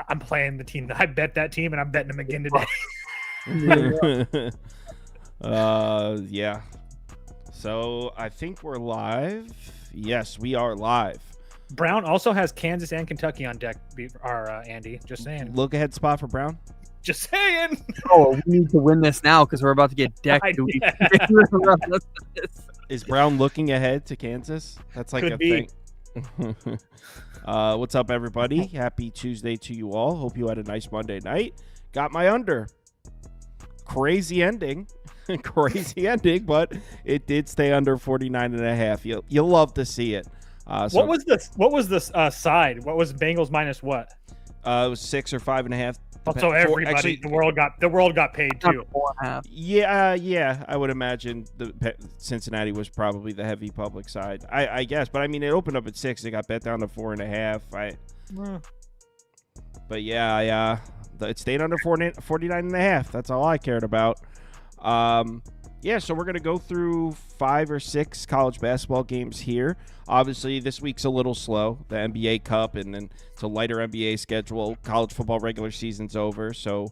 I'm playing the team. I bet that team, and I'm betting them again today. Yeah. So I think we're live. Yes, we are live. Brown also has Kansas and Kentucky on deck. Andy, just saying. Look ahead spot for Brown. Just saying. Oh, we need to win this now because we're about to get decked. Is Brown looking ahead to Kansas? That's like Could be. thing. What's up, everybody? Happy Tuesday to you all. Hope you had a nice Monday night. Got my under. Crazy ending. Crazy ending, but it did stay under 49.5. You'll love to see it. What was the side? What was Bengals minus what? It was 6 or 5.5. So everybody, the world got paid too. Yeah, I would imagine Cincinnati was probably the heavy public side. I guess, but I mean, it opened up at 6. It got bet down to 4.5. But yeah, it stayed under 49.5. That's all I cared about. Yeah, so we're going to go through 5 or 6 college basketball games here. Obviously, this week's a little slow, the NBA Cup, and then it's a lighter NBA schedule. College football regular season's over, so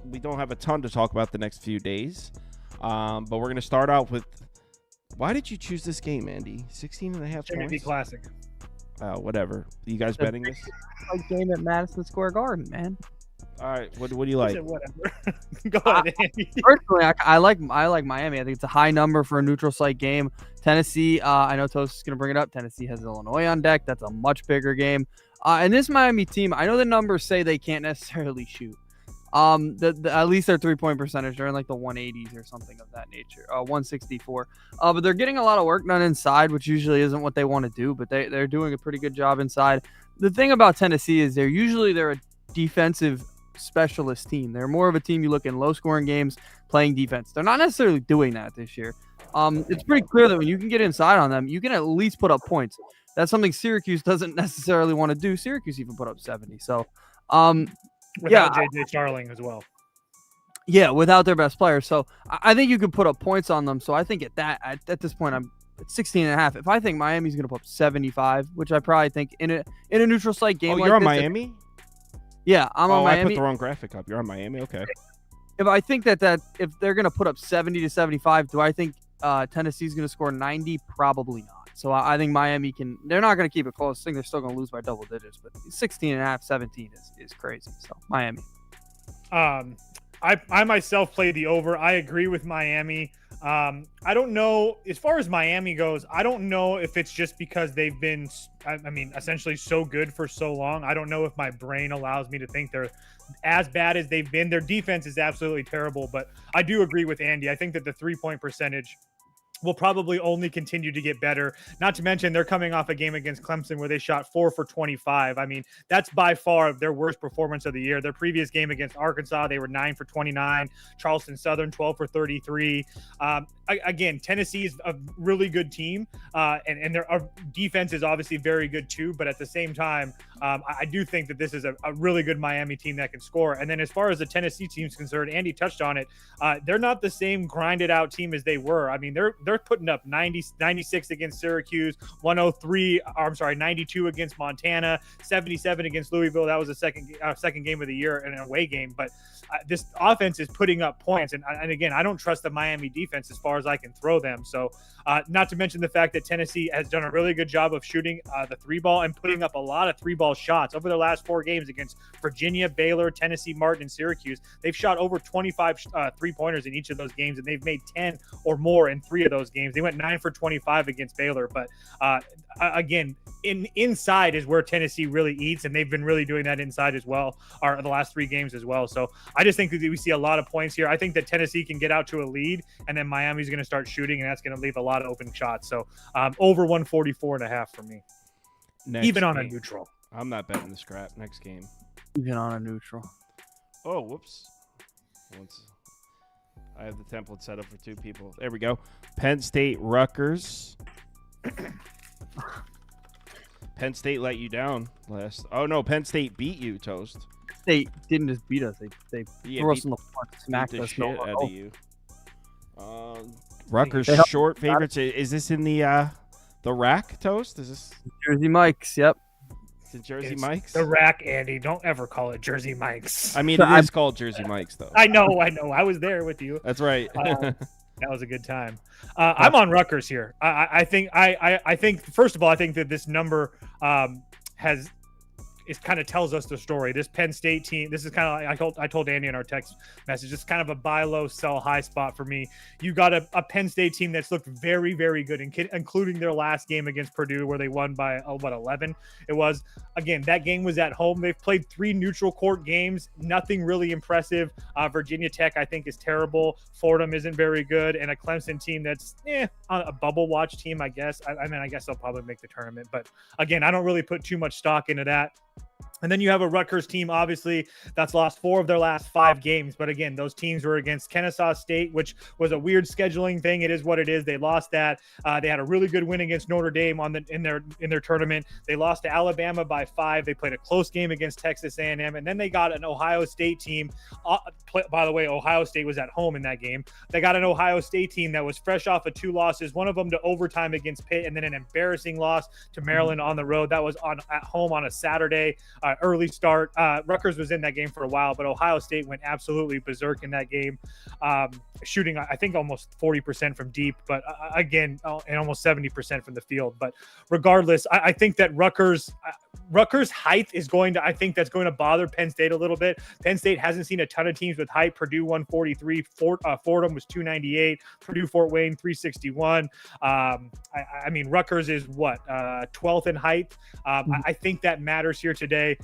we don't have a ton to talk about the next few days. But we're going to start out with, why did you choose this game, Andy? 16.5 Trinity points? Classic. Whatever. You guys betting this? Like game at Madison Square Garden, man. All right, what do you like? Whatever. Go ahead, Andy. Personally, I like Miami. I think it's a high number for a neutral site game. Tennessee, I know Toast is going to bring it up. Tennessee has Illinois on deck. That's a much bigger game. And this Miami team, I know the numbers say they can't necessarily shoot. At least their 3-point percentage, they're in like the 180s or something of that nature. 164. But they're getting a lot of work done inside, which usually isn't what they want to do. But they're doing a pretty good job inside. The thing about Tennessee is they're a defensive specialist team. They're more of a team you look in low scoring games playing defense. They're not necessarily doing that this year. It's pretty clear that when you can get inside on them, you can at least put up points. That's something Syracuse doesn't necessarily want to do. Syracuse even put up 70. So without JJ Starling as well. Yeah, without their best player. So I think you can put up points on them. So I think at this point I'm at 16.5. If I think Miami's going to put up 75, which I probably think in a neutral site game. Oh, you're on Miami? Yeah, I'm on Miami. I put the wrong graphic up. You're on Miami? Okay. If I think that if they're going to put up 70 to 75, do I think Tennessee's going to score 90? Probably not. So I think Miami they're not going to keep it close. I think they're still going to lose by double digits, but 16.5, 17 is crazy. So Miami. I myself played the over. I agree with Miami. I don't know, as far as Miami goes, I don't know if it's just because they've been, essentially so good for so long. I don't know if my brain allows me to think they're as bad as they've been. Their defense is absolutely terrible, but I do agree with Andy. I think that the 3-point percentage will probably only continue to get better. Not to mention they're coming off a game against Clemson where they shot 4 for 25. I mean, that's by far their worst performance of the year. Their previous game against Arkansas, they were 9 for 29. Charleston Southern, 12 for 33. Again, Tennessee is a really good team, and their defense is obviously very good too. But at the same time, I do think that this is a really good Miami team that can score. And then as far as the Tennessee team's concerned, Andy touched on it. They're not the same grinded out team as they were. I mean, they're putting up 96 against Syracuse, 92 against Montana, 77 against Louisville. That was the second game of the year in an away game. But this offense is putting up points. And again, I don't trust the Miami defense as far as I can throw them. So not to mention the fact that Tennessee has done a really good job of shooting the 3-ball and putting up a lot of 3-ball shots over their last 4 games against Virginia, Baylor, Tennessee, Martin, and Syracuse. They've shot over 25 3-pointers in each of those games, and they've made 10 or more in 3 of those games. They went 9 for 25 against Baylor. But again, inside is where Tennessee really eats, and they've been really doing that inside as well, or the last 3 games as well. So I just think that we see a lot of points here. I think that Tennessee can get out to a lead, and then Miami's going to start shooting, and that's going to leave a lot of open shots. So over 144.5 for me. Even on a neutral. I'm not betting the scrap. Next game. Even on a neutral. Oh, whoops. I have the template set up for 2 people. There we go. Penn State, Rutgers. Penn State let you down last. Oh, no. Penn State beat you, Toast. They didn't just beat us. They threw us in the floor, smacked the us. Shit out of you. Rutgers short favorites. Is this in the rack, Toast? Is this Jersey Mike's? Yep. The Jersey It's Mikes? the rack, Andy. Don't ever call it Jersey Mikes. I mean, it is called Jersey Mikes, though. I know. I was there with you. That's right. That was a good time. I'm on Rutgers here. I think first of all, I think that this number it kind of tells us the story. This Penn State team, this is kind of like I told Andy in our text message, it's kind of a buy low, sell high spot for me. You got a Penn State team that's looked very, very good, including their last game against Purdue where they won by 11 it was. Again, that game was at home. They've played 3 neutral court games, nothing really impressive. Virginia Tech, I think, is terrible. Fordham isn't very good, and a Clemson team that's a bubble watch team, I guess. I guess they'll probably make the tournament, but again, I don't really put too much stock into that. And then you have a Rutgers team, obviously, that's lost 4 of their last 5 games. But again, those teams were against Kennesaw State, which was a weird scheduling thing. It is what it is. They lost that. They had a really good win against Notre Dame in their tournament. They lost to Alabama by 5. They played a close game against Texas A&M, and then they got an Ohio State team. By the way, Ohio State was at home in that game. They got an Ohio State team that was fresh off of 2 losses, one of them to overtime against Pitt, and then an embarrassing loss to Maryland on the road. That was at home on a Saturday. Early start. Rutgers was in that game for a while, but Ohio State went absolutely berserk in that game, shooting, I think, almost 40% from deep, but again, and almost 70% from the field. But regardless, I think that Rutgers height is I think that's going to bother Penn State a little bit. Penn State hasn't seen a ton of teams with height. Purdue 143, Fordham was 298, Purdue Fort Wayne 361. I mean, Rutgers is 12th in height. I think that matters here today.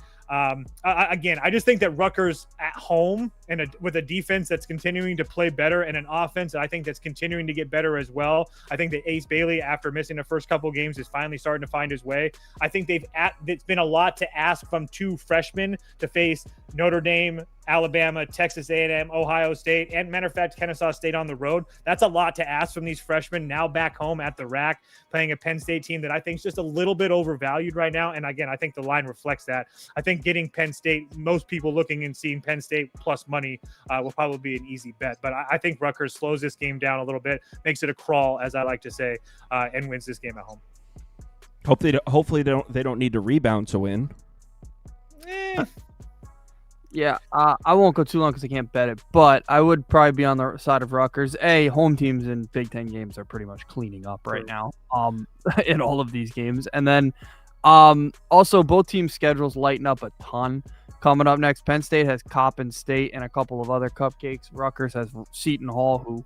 Again, I just think that Rutgers at home and with a defense that's continuing to play better and an offense that I think that's continuing to get better as well. I think that Ace Bailey, after missing the first couple games, is finally starting to find his way. I think it's been a lot to ask from 2 freshmen to face Notre Dame, Alabama, Texas A&M, Ohio State, and matter of fact, Kennesaw State on the road. That's a lot to ask from these freshmen now back home at the rack, playing a Penn State team that I think is just a little bit overvalued right now. And again, I think the line reflects that. I think getting Penn State, most people looking and seeing Penn State plus money will probably be an easy bet. But I think Rutgers slows this game down a little bit, makes it a crawl, as I like to say, and wins this game at home. Hopefully they don't need to rebound to win. Yeah, I won't go too long because I can't bet it, but I would probably be on the side of Rutgers. Home teams in Big Ten games are pretty much cleaning up right now in all of these games. And then also both teams' schedules lighten up a ton. Coming up next, Penn State has Coppin State and a couple of other cupcakes. Rutgers has Seton Hall, who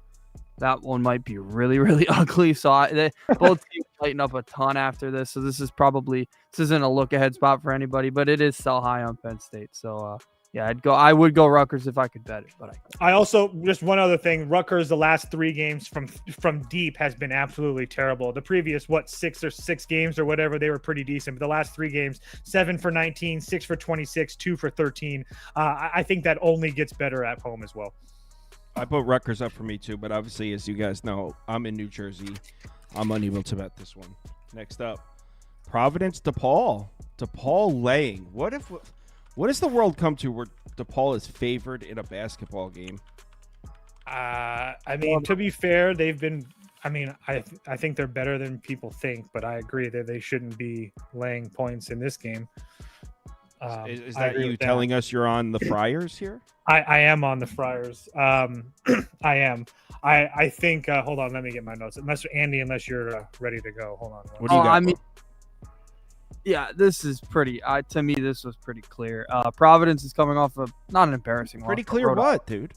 that one might be really, really ugly. So both teams lighten up a ton after this. So this isn't a look-ahead spot for anybody, but it is sell high on Penn State. So, yeah, I would go Rutgers if I could bet it, but I also, just one other thing, Rutgers the last 3 games from deep has been absolutely terrible. The previous 6 games or whatever, they were pretty decent, but the last 3 games, 7 for 19, 6 for 26, 2 for 13. I think that only gets better at home as well. I put Rutgers up for me too, but obviously, as you guys know, I'm in New Jersey. I'm unable to bet this one. Next up, Providence DePaul. DePaul laying. What has the world come to where DePaul is favored in a basketball game? I mean, to be fair, they've been. I mean, I think they're better than people think, but I agree that they shouldn't be laying points in this game. Is that you telling us you're on the Friars here? I am on the Friars. I am. I think. Hold on, let me get my notes. Unless you're ready to go. Hold on. What do you got? Yeah, this is pretty. To me, this was pretty clear. Providence is coming off of not an embarrassing loss. Pretty clear what, dude?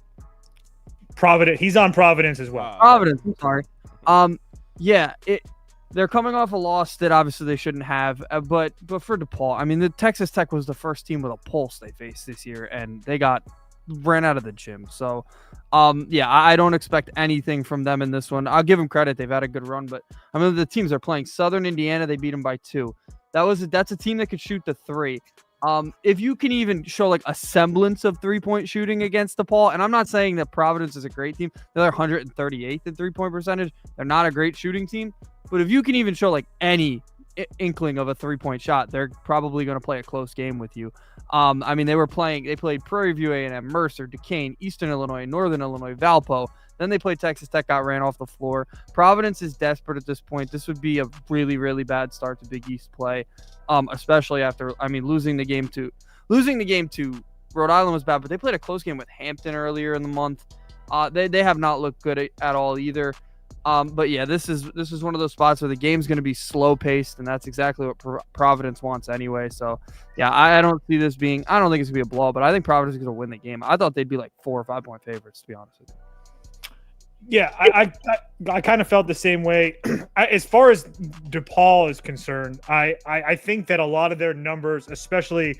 Providence. He's on Providence as well. Providence. I'm sorry. Yeah, they're coming off a loss that obviously they shouldn't have. But for DePaul, I mean, the Texas Tech was the first team with a pulse they faced this year, and they ran out of the gym. So, yeah, I don't expect anything from them in this one. I'll give them credit; they've had a good run, but I mean, the teams are playing. Southern Indiana, they beat them by 2. That's a team that could shoot the 3. If you can even show like a semblance of 3-point shooting against DePaul, and I'm not saying that Providence is a great team, they're 138th in 3-point percentage. They're not a great shooting team, but if you can even show like any inkling of a 3-point shot, they're probably going to play a close game with you. I mean, they played Prairie View A&M, Mercer, Duquesne, Eastern Illinois, Northern Illinois, Valpo. Then they played Texas Tech, got ran off the floor. Providence is desperate at this point. This would be a really, really bad start to Big East play, especially after, losing the game to Rhode Island was bad, but they played a close game with Hampton earlier in the month. They have not looked good at all either. But yeah, this is one of those spots where the game's going to be slow paced, and that's exactly what Providence wants anyway. So yeah, I don't think it's going to be a blowout, but I think Providence is going to win the game. I thought they'd be like 4 or 5 point favorites, to be honest with you. Yeah, I kind of felt the same way. As far as DePaul is concerned, I think that a lot of their numbers, especially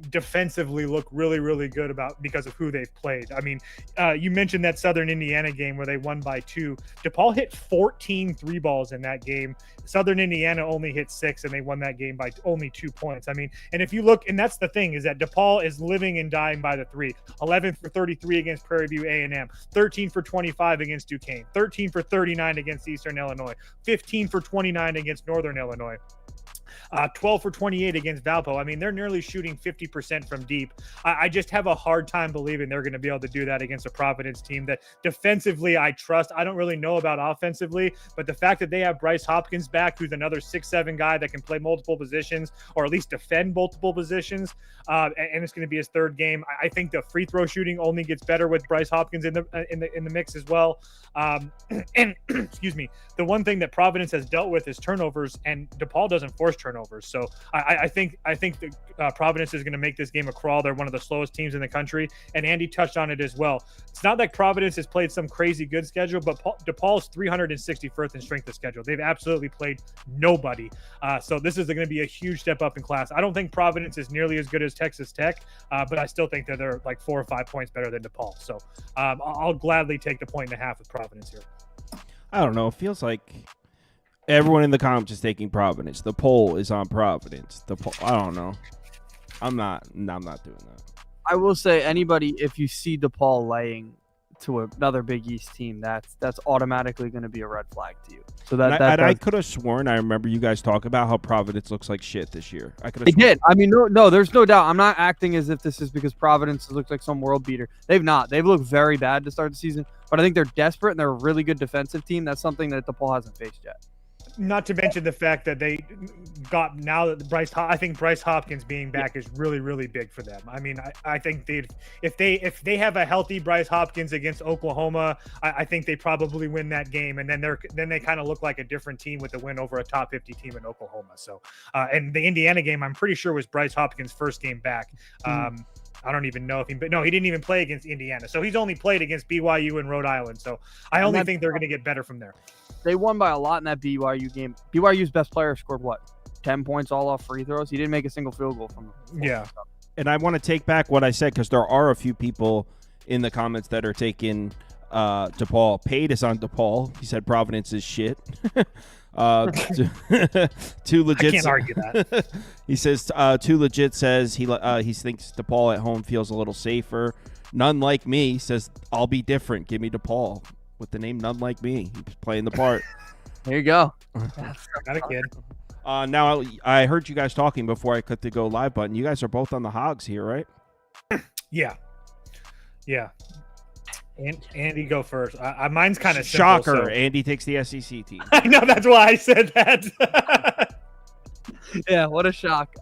defensively, look really, really good because of who they've played. I mean, you mentioned that Southern Indiana game where they won by 2. DePaul hit 14 3 balls in that game. Southern Indiana only hit 6, and they won that game by only 2 points. I mean, and if you look, and that's the thing, is that DePaul is living and dying by the 3. 11 for 33 against Prairie View A&M, 13 for 25 against Duquesne, 13 for 39 against Eastern Illinois, 15 for 29 against Northern Illinois. 12 for 28 against Valpo. I mean, they're nearly shooting 50% from deep. I just have a hard time believing they're going to be able to do that against a Providence team that defensively I trust. I don't really know about offensively, but the fact that they have Bryce Hopkins back, who's another 6'7" guy that can play multiple positions or at least defend multiple positions, and it's going to be his 3rd game. I think the free throw shooting only gets better with Bryce Hopkins in the mix as well. And excuse me, the one thing that Providence has dealt with is turnovers, and DePaul doesn't force turnovers. So I think that Providence is going to make this game a crawl. They're one of the slowest teams in the country, and Andy touched on it as well. It's not like Providence has played some crazy good schedule, but DePaul's 361st in strength of schedule. They've absolutely played nobody. So this is going to be a huge step up in class. I don't think Providence is nearly as good as Texas Tech, but I still think that they're like 4 or 5 points better than DePaul. So I'll gladly take the 1.5 with Providence here. I don't know. It feels like everyone in the comments is taking Providence. The poll is on Providence. I don't know. I'm not doing that. I will say, anybody, if you see DePaul laying to another Big East team, that's automatically going to be a red flag to you. So I could have sworn I remember you guys talk about how Providence looks like shit this year. They did. I mean, no, there's no doubt. I'm not acting as if this is because Providence looks like some world beater. They've not. They've looked very bad to start the season, but I think they're desperate and they're a really good defensive team. That's something that DePaul hasn't faced yet. Not to mention the fact that they got now that I think Bryce Hopkins being back is really, really big for them. I mean, I think if they have a healthy Bryce Hopkins against Oklahoma, I think they probably win that game, and then they kind of look like a different team with the win over a top 50 team in Oklahoma. So, and the Indiana game, I'm pretty sure was Bryce Hopkins' first game back. I don't even know he didn't even play against Indiana. So he's only played against BYU and Rhode Island. So I only think they're going to get better from there. They won by a lot in that BYU game. BYU's best player scored 10 points all off free throws. He didn't make a single field goal from them. Yeah. And I want to take back what I said because there are a few people in the comments that are taking DePaul. Paid is on DePaul. He said Providence is shit. Too legit. I can't argue that. He says Too Legit says he thinks DePaul at home feels a little safer. None Like Me says I'll be different. Give me DePaul with the name None Like Me. He's playing the part. There you go. Got a kid. Now I heard you guys talking before I clicked the go live button. You guys are both on the Hogs here, right? Yeah. And Andy, go first. Mine's kind of shocker. Andy takes the SEC team. I know, that's why I said that. Yeah, what a shock.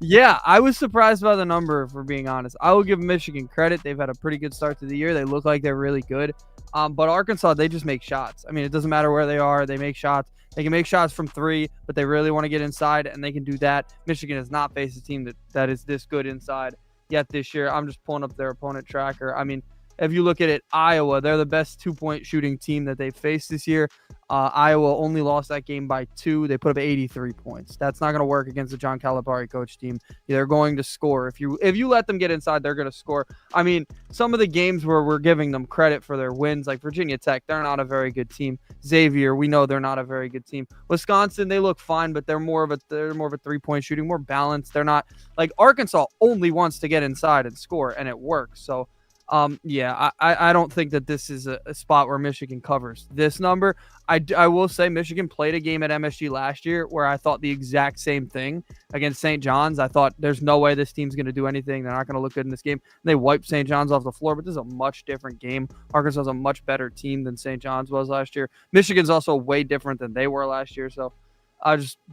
Yeah, I was surprised by the number, for being honest. I will give Michigan credit. They've had a pretty good start to the year. They look like they're really good. But Arkansas, they just make shots. I mean, it doesn't matter where they are. They make shots. They can make shots from 3, but they really want to get inside, and they can do that. Michigan has not faced a team that is this good inside yet this year. I'm just pulling up their opponent tracker. I mean, if you look at it, Iowa, they're the best 2-point shooting team that they've faced this year. Iowa only lost that game by 2. They put up 83 points. That's not going to work against the John Calipari coach team. They're going to score. If you let them get inside, they're going to score. I mean, some of the games where we're giving them credit for their wins, like Virginia Tech, they're not a very good team. Xavier, we know they're not a very good team. Wisconsin, they look fine, but they're more of a 3-point shooting, more balanced. They're not like Arkansas only wants to get inside and score, and it works. So Yeah, I don't think that this is a spot where Michigan covers this number. I will say Michigan played a game at MSG last year where I thought the exact same thing against St. John's. I thought there's no way this team's going to do anything. They're not going to look good in this game. And they wiped St. John's off the floor, but this is a much different game. Arkansas is a much better team than St. John's was last year. Michigan's also way different than they were last year. So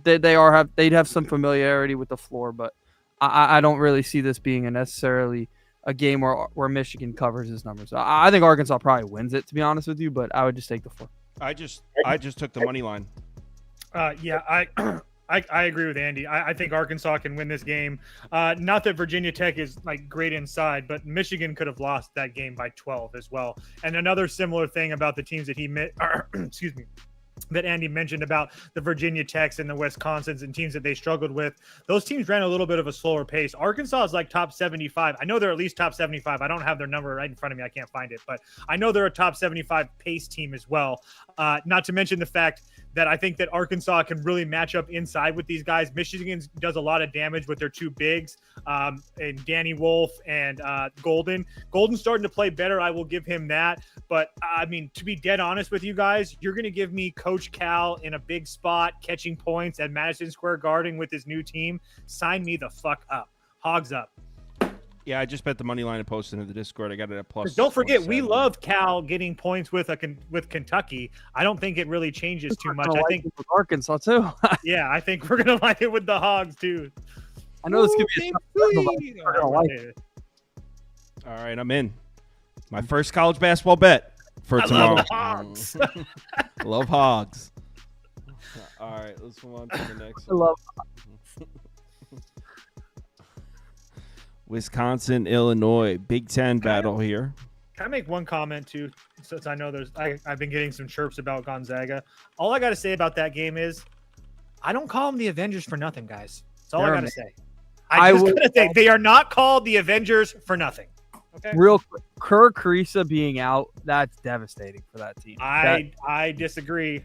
they'd have some familiarity with the floor, but I don't really see this being necessarily a game where Michigan covers his numbers. So I think Arkansas probably wins it, to be honest with you, but I would just take the 4. I just took the money line. Yeah, I agree with Andy. I think Arkansas can win this game. Not that Virginia Tech is like great inside, but Michigan could have lost that game by 12 as well. And another similar thing about the teams that excuse me, that Andy mentioned about the Virginia Techs and the Wisconsins and teams that they struggled with. Those teams ran a little bit of a slower pace. Arkansas is like top 75. I know they're at least top 75. I don't have their number right in front of me. I can't find it, but I know they're a top 75 pace team as well. Not to mention the fact that I think that Arkansas can really match up inside with these guys. Michigan does a lot of damage with their two bigs, and Danny Wolf and Golden. Golden's starting to play better. I will give him that. But, I mean, to be dead honest with you guys, you're going to give me Coach Cal in a big spot, catching points at Madison Square Garden with his new team. Sign me the fuck up. Hogs up. Yeah, I just bet the money line and posted in the Discord. I got it at plus. Don't forget, we love Cal getting points with Kentucky. I don't think it really changes too much. I think with Arkansas too. Yeah, I think we're gonna like it with the Hogs too. I know this could be a tough All right, I'm in. My first college basketball bet for tomorrow. Love Hogs. Love Hogs. All right, let's move on to the next one. I love Wisconsin, Illinois, Big Ten battle here. Can I make one comment too? Since I know I've been getting some chirps about Gonzaga. All I got to say about that game is, I don't call them the Avengers for nothing, guys. That's all I got to say. I just gotta say they are not called the Avengers for nothing. Okay. Real quick, Kerr Kriisa being out, that's devastating for that team. I disagree.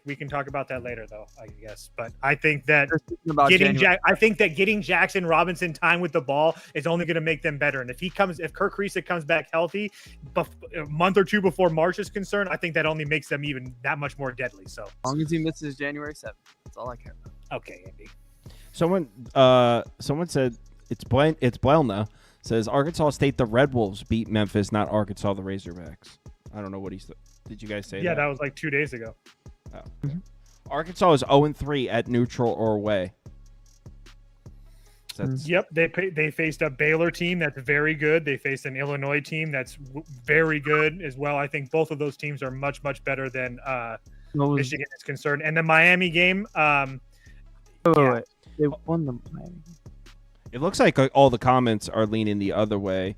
We can talk about that later, though, I guess. But I think that getting Jackson Robinson time with the ball is only going to make them better. And if Kerr Kriisa comes back healthy, a month or two before March is concerned, I think that only makes them even that much more deadly. So as long as he misses January 7th, that's all I care about. Okay, Andy. Someone said it's Buelna. Says Arkansas State, the Red Wolves beat Memphis, not Arkansas, the Razorbacks. I don't know what did you guys say? Yeah, that was like 2 days ago. Oh, okay. Arkansas is 0-3 at neutral or away. Yep, they faced a Baylor team that's very good. They faced an Illinois team that's very good as well. I think both of those teams are much, much better than Michigan is concerned. And the Miami game, wait. They won the Miami game. It looks like all the comments are leaning the other way.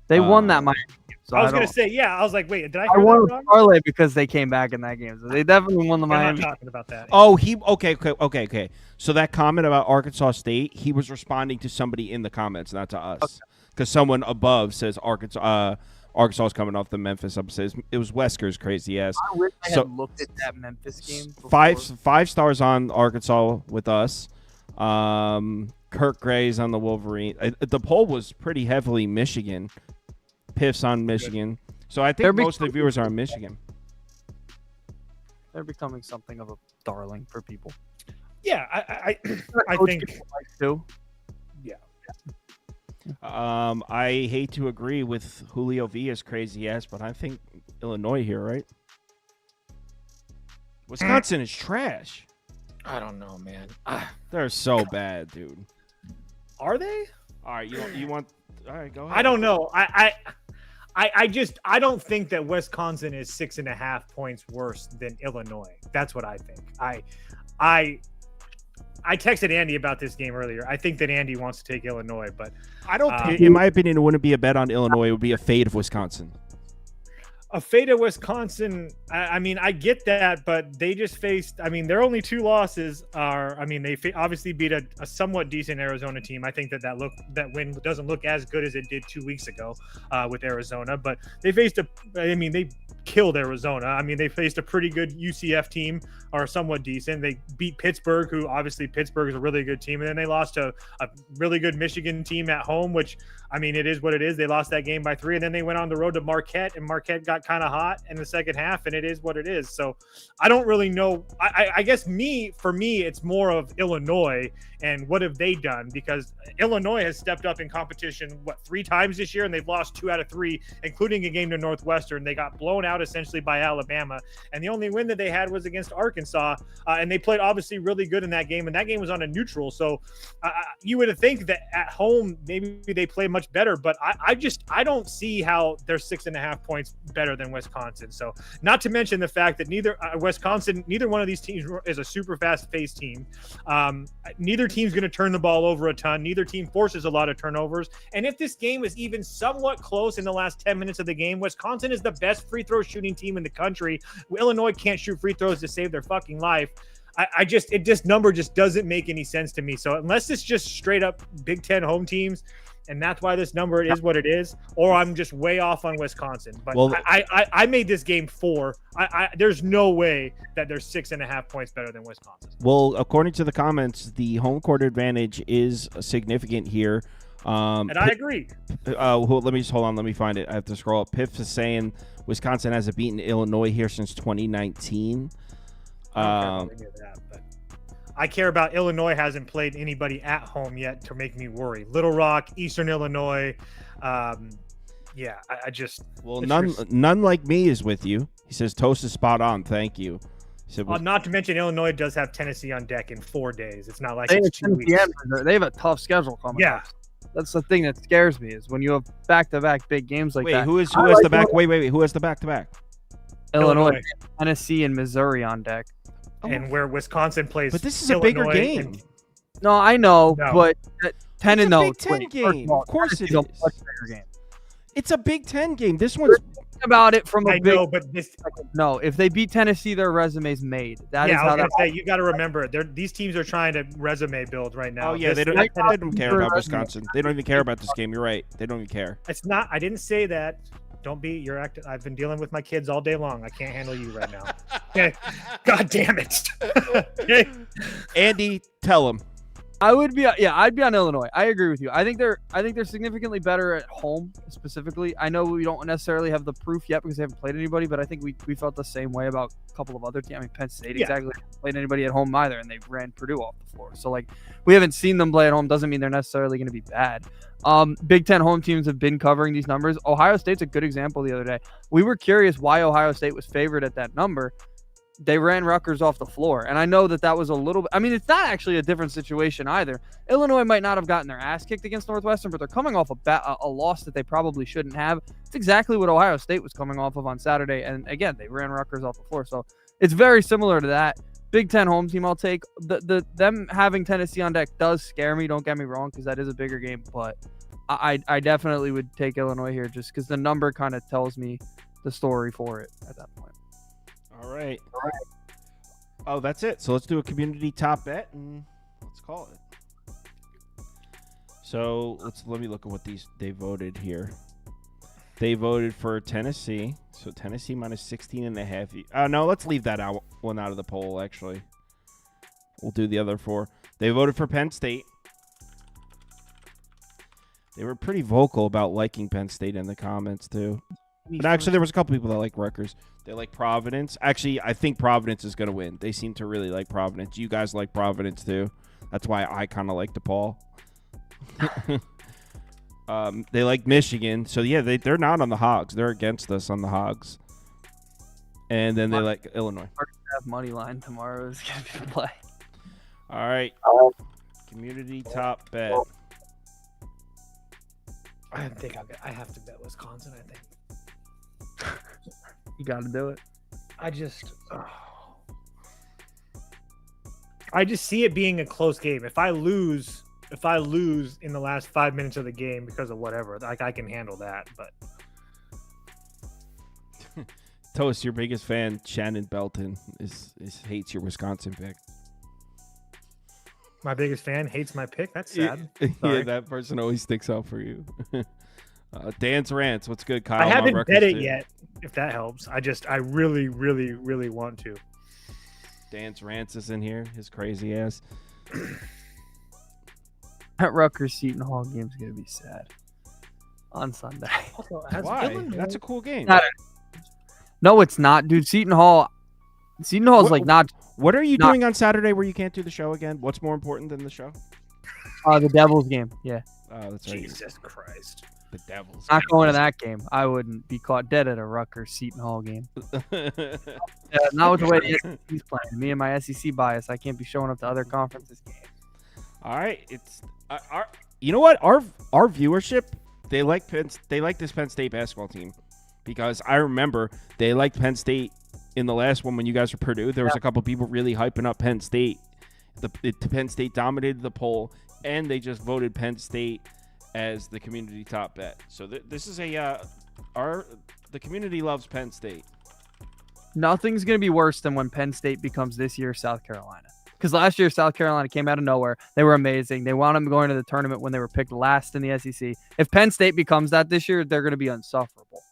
They won that Miami game. So I was going to say, I was like, wait, did I hear that wrong? Parlay because they came back in that game. So they definitely won the Miami. I'm not talking about that. Oh, okay. So that comment about Arkansas State, he was responding to somebody in the comments, not to us. Because someone above says Arkansas is coming off the Memphis upset. It was Wesker's crazy ass. I wish I had looked at that Memphis game before. Five stars on Arkansas with us. Kirk Gray's on the Wolverine. The poll was pretty heavily Michigan. Piff's on Michigan. So I think most of the viewers are in Michigan. They're becoming something of a darling for people. Yeah, I think too. Yeah. I hate to agree with Julio Villa's crazy ass, but I think Illinois here, right? Wisconsin is trash. I don't know, man. They're so bad, dude. Are they? All right, you want? All right, go ahead. I don't know. I don't think that Wisconsin is 6.5 points worse than Illinois. That's what I think. I texted Andy about this game earlier. I think that Andy wants to take Illinois, but I don't. In my opinion, it wouldn't be a bet on Illinois. It would be a fade of Wisconsin. A fade of Wisconsin. I mean, I get that, but they just faced. I mean, their only two losses are. I mean, they obviously beat a somewhat decent Arizona team. I think that win doesn't look as good as it did 2 weeks ago with Arizona, but they faced they killed Arizona. I mean, they faced a pretty good UCF team, or somewhat decent. They beat Pittsburgh, who obviously Pittsburgh is a really good team. And then they lost to a really good Michigan team at home, which, I mean, it is what it is. They lost that game by 3. And then they went on the road to Marquette, and Marquette got kind of hot in the second half, and it is what it is. So I don't really know. I guess for me, it's more of Illinois and what have they done, because Illinois has stepped up in competition, 3 times this year, and they've lost 2 out of 3, including a game to Northwestern. They got blown out essentially by Alabama, and the only win that they had was against Arkansas, and they played obviously really good in that game, and that game was on a neutral. So you would think that at home maybe they play much better, but I don't see how they're 6.5 points better than Wisconsin. So not to mention the fact that neither one of these teams is a super fast-paced team. Neither team's going to turn the ball over a ton. Neither team forces a lot of turnovers. And if this game is even somewhat close in the last 10 minutes of the game, Wisconsin is the best free throw shooting team in the country. Illinois can't shoot free throws to save their fucking life. This number just doesn't make any sense to me. So unless it's just straight up Big Ten home teams, and that's why this number is what it is, or I'm just way off on Wisconsin. But I made this game 4. There's no way that they're 6.5 points better than Wisconsin. Well, according to the comments, the home court advantage is significant here. And I agree. Let me find it. I have to scroll up. Piff is saying Wisconsin hasn't beaten Illinois here since 2019. I care about Illinois hasn't played anybody at home yet to make me worry. Little Rock, Eastern Illinois. None like me is with you. He says Toast is spot on. Thank you. Not to mention Illinois does have Tennessee on deck in 4 days. It's not like it's 2 weeks. They have a tough schedule coming up. That's the thing that scares me, is when you have back-to-back big games like that. Who has the back? Wait. Who has the back-to-back? Illinois, Tennessee, and Missouri on deck. And where Wisconsin plays. But this is a bigger game. No, I know, but 10 and 0. Big Ten game. Of course it is. A much bigger game. It's a Big Ten game. This one's about it from a if they beat Tennessee, their resume's made. That is how you got to remember, these teams are trying to resume build right now. Oh yeah, they don't care about Wisconsin. They don't even care about this game. You're right. They don't even care. It's not. I didn't say that. Don't be. You're acting. I've been dealing with my kids all day long. I can't handle you right now. Okay. God damn it. Okay. Andy, tell him. I'd be on Illinois. I agree with you. I think they're significantly better at home specifically. I know we don't necessarily have the proof yet because they haven't played anybody, but I think we felt the same way about a couple of other teams. I mean, Penn State exactly haven't played anybody at home either, and they ran Purdue off the floor. So we haven't seen them play at home doesn't mean they're necessarily going to be bad. Big Ten home teams have been covering these numbers. Ohio State's a good example the other day. We were curious why Ohio State was favored at that number. They ran Rutgers off the floor. And I know that was a little bit, I mean, it's not actually a different situation either. Illinois might not have gotten their ass kicked against Northwestern, but they're coming off a loss that they probably shouldn't have. It's exactly what Ohio State was coming off of on Saturday. And again, they ran Rutgers off the floor. So it's very similar to that. Big Ten home team I'll take. Them having Tennessee on deck does scare me. Don't get me wrong, because that is a bigger game. But I definitely would take Illinois here just because the number kind of tells me the story for it at that point. All right. Oh, that's it. So let's do a community top bet and let's call it. So let me look at what they voted here. They voted for Tennessee. So Tennessee minus 16.5. No, let's leave that one out of the poll, actually. We'll do the other 4. They voted for Penn State. They were pretty vocal about liking Penn State in the comments, too. But actually, there was a couple people that like Rutgers. They like Providence. Actually, I think Providence is going to win. They seem to really like Providence. You guys like Providence, too. That's why I kind of like DePaul. They like Michigan. So, yeah, they're not on the Hogs. They're against us on the Hogs. And then they like Illinois. Money line tomorrow is going to be play. All right. Community top bet. I think I have to bet Wisconsin, I think. You got to do it. I just see it being a close game. If I lose in the last 5 minutes of the game because of whatever, I can handle that. But Toast, your biggest fan, Shannon Belton, is hates your Wisconsin pick. My biggest fan hates my pick. That's sad. Yeah, that person always sticks out for you. Dan's Rants. What's good, Kyle? I haven't Rutgers bet it too. yet, if that helps. I really, really, really want to. Dan's Rants is in here. His crazy ass. That Rutgers Seton Hall game's gonna be sad on Sunday. Also, has Why? Illinois- That's a cool game. No, it's not, dude. Seton Hall's What- like not What are you Not- doing on Saturday where you can't do the show again? What's more important than the show? the Devils game. Yeah, Oh, that's right. Jesus Christ. The Devils. not going to that game. I wouldn't be caught dead at a Rutgers Seton Hall game. Not with the way the SEC's playing. Me and my SEC bias, I can't be showing up to other conferences games. All right, it's our. You know what? Our viewership, they like this Penn State basketball team because I remember they liked Penn State in the last one when you guys were Purdue. There was a couple people really hyping up Penn State. Penn State dominated the poll, and they just voted Penn State as the community top bet. So this is the community loves Penn State. Nothing's going to be worse than when Penn State becomes this year's South Carolina. Because last year, South Carolina came out of nowhere. They were amazing. They wound up going to the tournament when they were picked last in the SEC. If Penn State becomes that this year, they're going to be insufferable.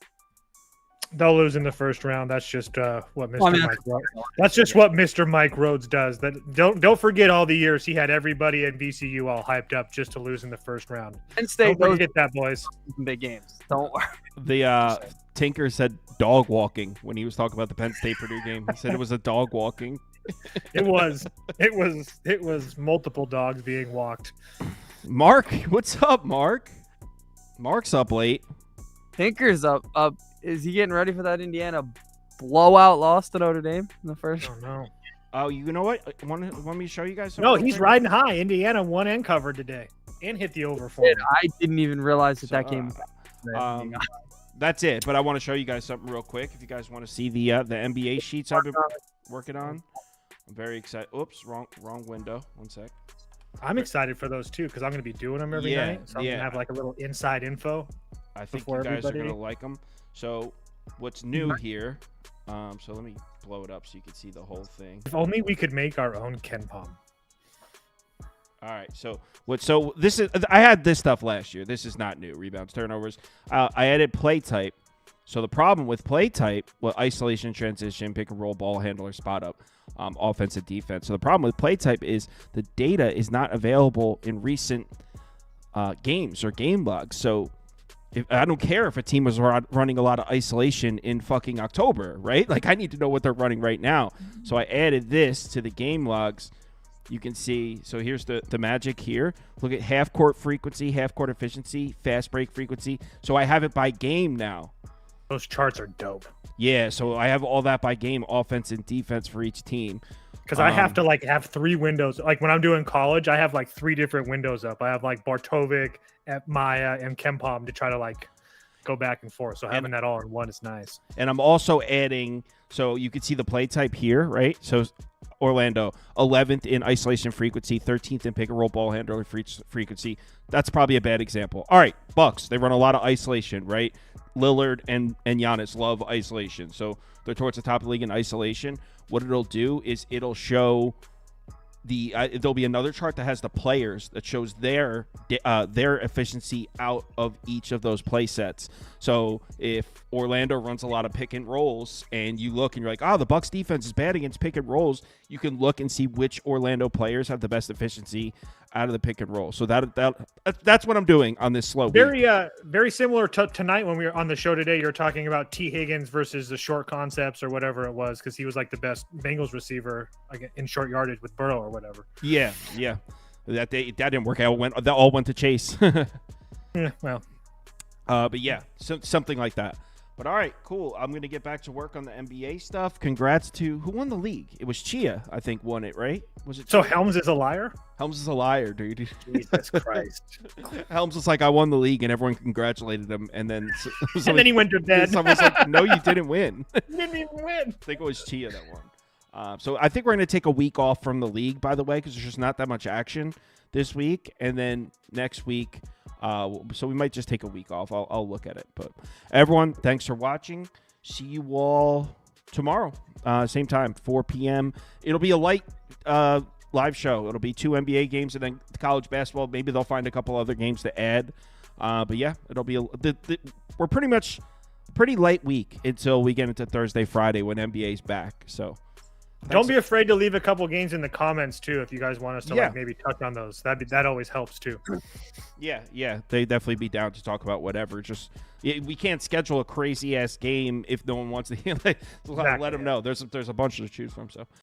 They'll lose in the first round. That's just what Mr. Well, I mean, Mike Rhodes. That's just what Mr. Mike Rhodes does. That don't forget all the years he had everybody at VCU all hyped up just to lose in the first round. Penn State Don't knows forget that, boys. some big games. Don't worry. The Tinker said dog walking when he was talking about the Penn State Purdue game. He said it was a dog walking. It was multiple dogs being walked. Mark, what's up, Mark? Mark's up late. Tinker's up. Is he getting ready for that Indiana blowout loss to Notre Dame in the first? Oh no. Oh, you know what? Want me to show you guys something? No, real he's quick? riding high. Indiana won and covered today, and hit the over for him. I didn't even realize that game. That's it. But I want to show you guys something real quick. If you guys want to see the NBA sheets I've been working on, I'm very excited. Oops, wrong window. One sec. I'm excited for those too because I'm going to be doing them every Yeah, night. So I'm going yeah. to have like a little inside info. I think Before you guys are everybody. gonna like them. So, what's new here? So let me blow it up so you can see the whole thing. If only we could make our own Ken Palm. All right. So this is I had this stuff last year. This is not new. Rebounds, turnovers. I added play type. So the problem with play type, isolation, transition, pick and roll, ball handler, spot up, offense and defense. So the problem with play type is the data is not available in recent games or game logs. So I don't care if a team was running a lot of isolation in fucking October, right? Like I need to know what they're running right now. So I added this to the game logs. You can see, so here's the magic here. Look at half court frequency, half court efficiency, fast break frequency. So I have it by game now. Those charts are dope. Yeah, so I have all that by game, offense and defense for each team. Because I have to like have 3 windows. Like when I'm doing college, I have like 3 different windows up. I have like Bartovic, Maya, and Kempom to try to like go back and forth. So having that all in one is nice. And I'm also adding, so you can see the play type here, right? So Orlando, 11th in isolation frequency, 13th in pick and roll ball handler frequency. That's probably a bad example. All right, Bucks, they run a lot of isolation, right? Lillard and Giannis love isolation. So they're towards the top of the league in isolation. What it'll do is it'll show there'll be another chart that has the players that shows their efficiency out of each of those play sets. So if Orlando runs a lot of pick and rolls and you look and you're like, the Bucks defense is bad against pick and rolls, you can look and see which Orlando players have the best efficiency out of the pick and roll. So that's what I'm doing on this slow week. Very similar to tonight when we were on the show today. You're talking about T. Higgins versus the short concepts or whatever it was, because he was like the best Bengals receiver in short yardage with Burrow or whatever. Yeah. That didn't work out. That all went to Chase. Yeah, well. But yeah, something like that. But all right, cool. I'm going to get back to work on the NBA stuff. Congrats to who won the league? It was Chia, I think, won it, right? Was it? So Chia? Helms is a liar? Helms is a liar, dude. Jesus Christ. Helms was like, I won the league, and everyone congratulated him. And then Then he went to bed. Someone was like, no, you didn't win. You didn't even win. I think it was Chia that won. So I think we're going to take a week off from the league, by the way, because there's just not that much action this week. And then next week, so we might just take a week off. I'll look at it. But everyone, thanks for watching. See you all tomorrow, same time, 4 p.m. It'll be a light live show. It'll be 2 NBA games and then college basketball. Maybe they'll find a couple other games to add. But yeah, it'll be we're pretty light week until we get into Thursday, Friday when NBA's back. So don't be afraid to leave a couple games in the comments too if you guys want us to Yeah. like maybe touch on those. That always helps too. Yeah, they definitely be down to talk about whatever. Just we can't schedule a crazy ass game if no one wants to. Let them know. There's a bunch to choose from. So.